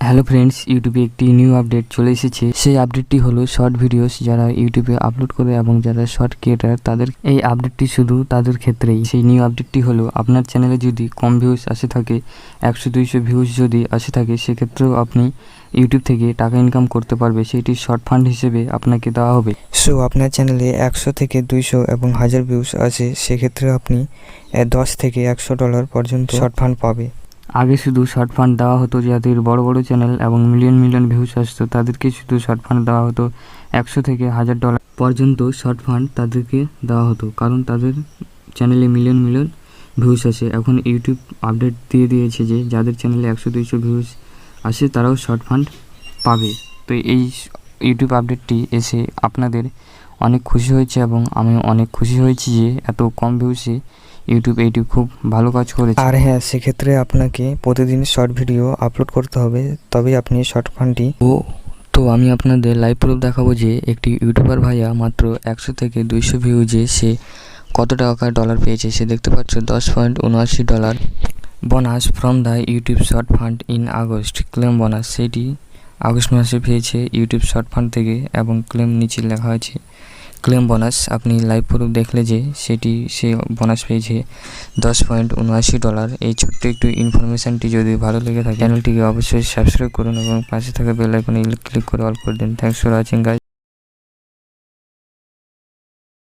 Hello friends, ইউটিউবে একটি new update চলে এসেছে। সেই আপডেটটি হলো শর্ট ভিডিওস যারা ইউটিউবে আপলোড করে এবং যারা শর্ট ক্রিয়েটার তাদের এই আপডেটটি শুধু তাদের ক্ষেত্রেই। সেই নিউ আপডেটটি হলো আপনার চ্যানেলে যদি কম ভিউজ আসে থাকে, 100-200 ভিউজ যদি আসে থাকে, সেক্ষেত্রেও আপনি ইউটিউব থেকে টাকা ইনকাম করতে পারবে। সেইটি শর্ট ফান্ড হিসেবে আপনাকে দেওয়া হবে। সো আপনার চ্যানেলে 100 থেকে 200 এবং 1000 ভিউজ আসে, সেক্ষেত্রে আপনি $10 থেকে $100 পর্যন্ত শর্ট ফান্ড পাবে। আগে শুধু শর্ট ফান্ড দেওয়া হতো যাদের বড় বড় চ্যানেল এবং মিলিয়ন ভিউজ আসতো, তাদেরকে শুধু শর্ট ফান্ড দেওয়া হতো। 100 থেকে $1000 পর্যন্ত শর্ট ফান্ড তাদেরকে দেওয়া হতো, কারণ তাদের চ্যানেলে মিলিয়ন ভিউজ আসে। এখন ইউটিউব আপডেট দিয়ে দিয়েছে যে যাদের চ্যানেলে 100-200 ভিউজ আসে তারাও শর্ট ফান্ড পাবে। তো এই ইউটিউব আপডেটটি এসে আপনাদের অনেক খুশি হয়েছে এবং আমি অনেক খুশি হয়েছি যে এত কম ভিউজে ইউটিউব এইটি খুব ভালো কাজ করেছে। আর হ্যাঁ, সেক্ষেত্রে আপনাকে প্রতিদিন শর্ট ভিডিও আপলোড করতে হবে, তবেই আপনি শর্ট ফান্ডটি তো আমি আপনাদের লাইভ প্রুফ দেখাবো যে একটি ইউটিউবার ভাইয়া মাত্র 100 থেকে 200 ভিউজে সে কত টাকা ডলার পেয়েছে। সে দেখতে পাচ্ছ $10.79 bonus from the YouTube short fund in August. Claim bonus সেটি আগস্ট মাসে পেয়েছে ইউটিউব শর্ট ফান্ড থেকে এবং ক্লেম নিচে লেখা আছে ক্লেম বোনাস। আপনি লাইভ প্রুফ দেখলে যে সে বোনাস পেয়েছে $10.79। এই ছোট্ট একটু ইনফরমেশানটি যদি ভালো লেগে থাকে চ্যানেলটিকে অবশ্যই সাবস্ক্রাইব করুন এবং পাশে থাকা বেল আইকনে ক্লিক করে অল করে দিন। Thanks for watching guys.